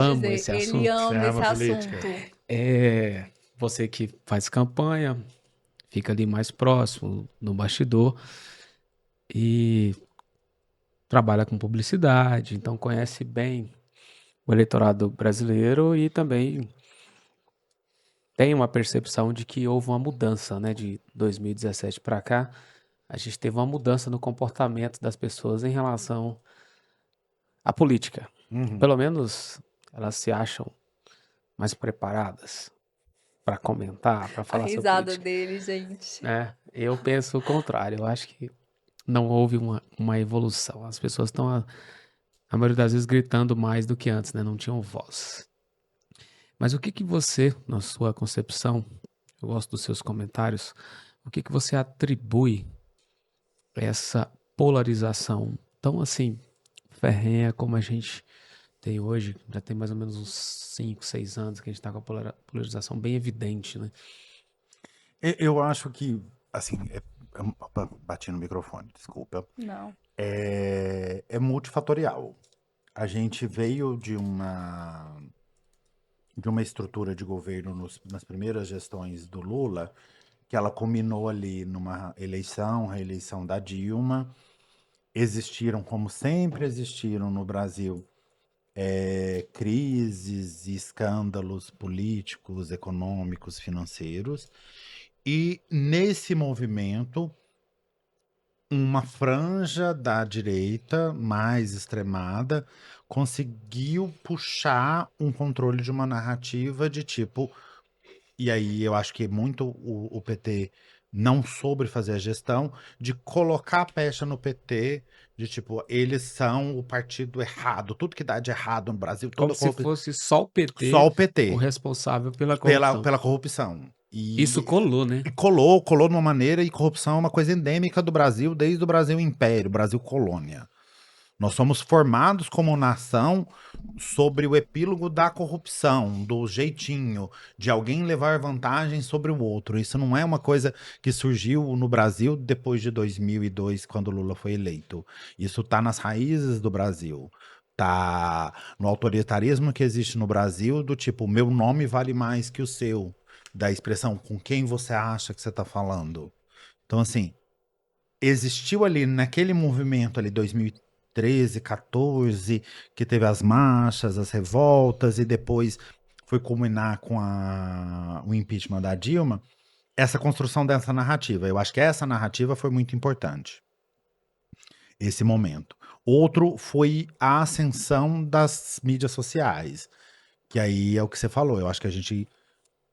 amo Dizer, esse ele assunto. Você ama esse ama política? assunto. É você que faz campanha, fica ali mais próximo no bastidor e trabalha com publicidade, então conhece bem o eleitorado brasileiro e também tem uma percepção de que houve uma mudança, né, de 2017 para cá. A gente teve uma mudança no comportamento das pessoas em relação à política. Uhum. Pelo menos elas se acham mais preparadas para comentar, para A falar sobre risada política. dele, gente. Eu penso o contrário. Eu acho que não houve uma evolução. As pessoas estão, a maioria das vezes, gritando mais do que antes, né? Não tinham voz. Mas o que que você, na sua concepção, eu gosto dos seus comentários, o que que você atribui a essa polarização tão assim ferrenha como a gente tem hoje? Já tem mais ou menos uns 5, 6 anos que a gente está com a polarização bem evidente, né? Eu acho que, assim, opa, bati no microfone, desculpa. Não. É multifatorial. A gente veio de uma estrutura de governo nas primeiras gestões do Lula, que ela culminou ali numa eleição, reeleição da Dilma. Existiram, como sempre existiram no Brasil, crises e escândalos políticos, econômicos, financeiros. E nesse movimento, uma franja da direita mais extremada conseguiu puxar um controle de uma narrativa de tipo. E aí eu acho que muito o PT não soube fazer a gestão de colocar a pecha no PT, de tipo, eles são o partido errado, tudo que dá de errado no Brasil, Como toda se corrupção. fosse só o Só PT o o PT, responsável pela pela, corrupção. pela corrupção. Isso colou, né? E colou de uma maneira, e corrupção é uma coisa endêmica do Brasil, desde o Brasil Império, Brasil Colônia. Nós somos formados como nação sobre o epílogo da corrupção, do jeitinho de alguém levar vantagem sobre o outro. Isso não é uma coisa que surgiu no Brasil depois de 2002, quando Lula foi eleito. Isso está nas raízes do Brasil. Tá no autoritarismo que existe no Brasil, do tipo, meu nome vale mais que o seu. Da expressão, com quem você acha que você está falando. Então, assim, existiu ali naquele movimento ali 2013, 14, que teve as marchas, as revoltas e depois foi culminar com o impeachment da Dilma, essa construção dessa narrativa. Eu acho que essa narrativa foi muito importante, esse momento. Outro foi a ascensão das mídias sociais, que aí é o que você falou. Eu acho que a gente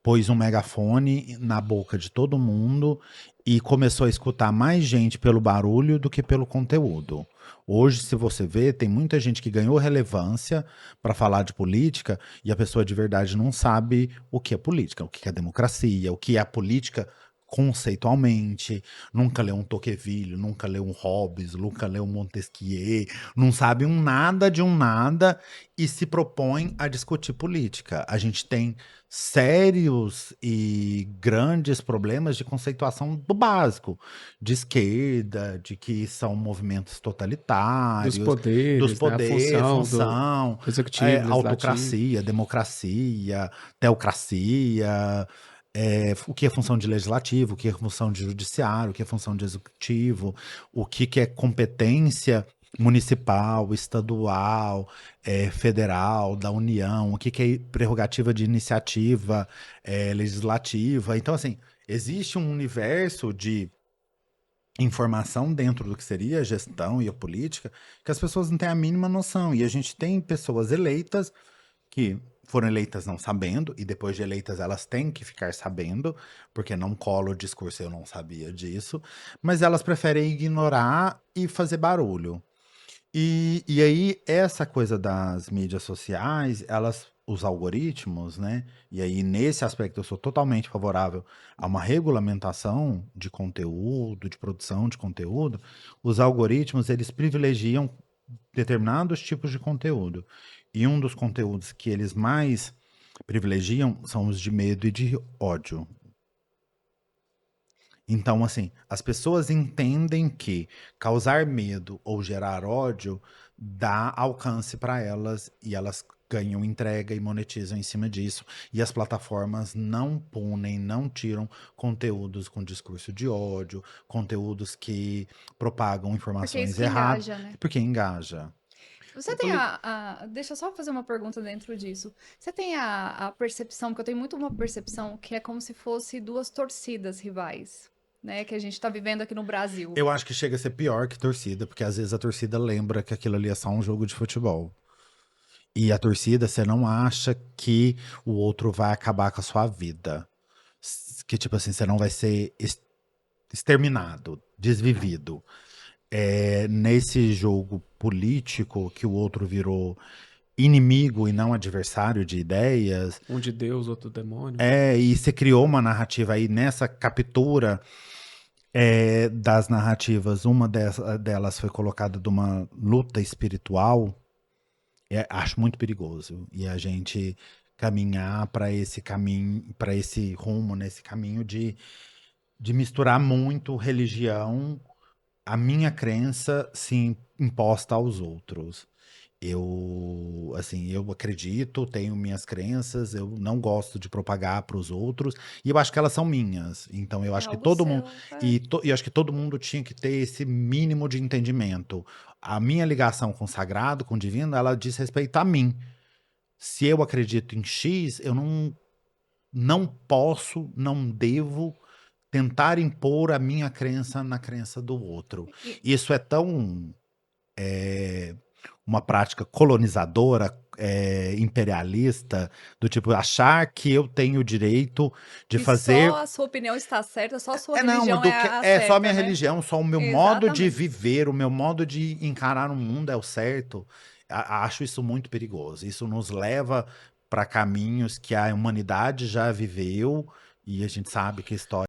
pôs um megafone na boca de todo mundo e começou a escutar mais gente pelo barulho do que pelo conteúdo. Hoje, se você vê, tem muita gente que ganhou relevância para falar de política e a pessoa de verdade não sabe o que é política, o que é democracia, o que é a política conceitualmente, nunca leu um Tocqueville, nunca leu um Hobbes, nunca leu um Montesquieu, não sabe um nada de um nada e se propõe a discutir política. A gente tem sérios e grandes problemas de conceituação do básico, de esquerda, de que são movimentos Dos totalitários, dos poderes, né? A poderes, função do função, executivo, legislativo. autocracia, democracia, teocracia, o que é função de legislativo, o que é função de judiciário, o que é função de executivo, o que é competência municipal, estadual, federal, da União, o que é prerrogativa de iniciativa legislativa. Então, assim, existe um universo de informação dentro do que seria a gestão e a política que as pessoas não têm a mínima noção. E a gente tem pessoas eleitas que foram eleitas não sabendo, e depois de eleitas elas têm que ficar sabendo, porque não cola o discurso, eu não sabia disso, mas elas preferem ignorar e fazer barulho. E aí, essa coisa das mídias sociais, os algoritmos, né? E aí, nesse aspecto, eu sou totalmente favorável a uma regulamentação de conteúdo, de produção de conteúdo. Os algoritmos, eles privilegiam determinados tipos de conteúdo. E um dos conteúdos que eles mais privilegiam são os de medo e de ódio. Então, assim, as pessoas entendem que causar medo ou gerar ódio dá alcance para elas e elas ganham entrega e monetizam em cima disso. E as plataformas não punem, não tiram conteúdos com discurso de ódio, conteúdos que propagam Porque é isso informações que erradas, engaja, né? porque engaja. Você tem Deixa eu só fazer uma pergunta dentro disso. Você tem a percepção, porque eu tenho muito uma percepção que é como se fosse duas torcidas rivais, né? Que a gente tá vivendo aqui no Brasil. Eu acho que chega a ser pior que torcida, porque às vezes a torcida lembra que aquilo ali é só um jogo de futebol. E a torcida, você não acha que o outro vai acabar com a sua vida. Que, tipo assim, você não vai ser exterminado, desvivido. Nesse jogo político que o outro virou inimigo e não adversário de ideias, Um de Deus, outro demônio. e você criou uma narrativa aí nessa captura das narrativas, uma delas foi colocada de uma luta espiritual. Acho muito perigoso. E a gente caminhar para esse caminho, para esse rumo, nesse caminho de misturar muito religião, a minha crença se imposta aos outros. Assim, eu acredito, tenho minhas crenças, eu não gosto de propagar para os outros, e eu acho que elas são minhas. Então, eu É acho que algo todo mundo, seu. e acho que todo mundo tinha que ter esse mínimo de entendimento. A minha ligação com o sagrado, com o divino, ela diz respeito a mim. Se eu acredito em X, eu não posso, não devo tentar impor a minha crença na crença do outro. E- Isso é tão uma prática colonizadora, imperialista, do tipo achar que eu tenho o direito de Que só fazer. a sua opinião está certa, só a sua Não, religião é a é só a certa, minha né? religião, só o meu modo de Exatamente. viver, o meu modo de encarar o mundo é o certo. Acho isso muito perigoso. Isso nos leva para caminhos que a humanidade já viveu e a gente sabe que a história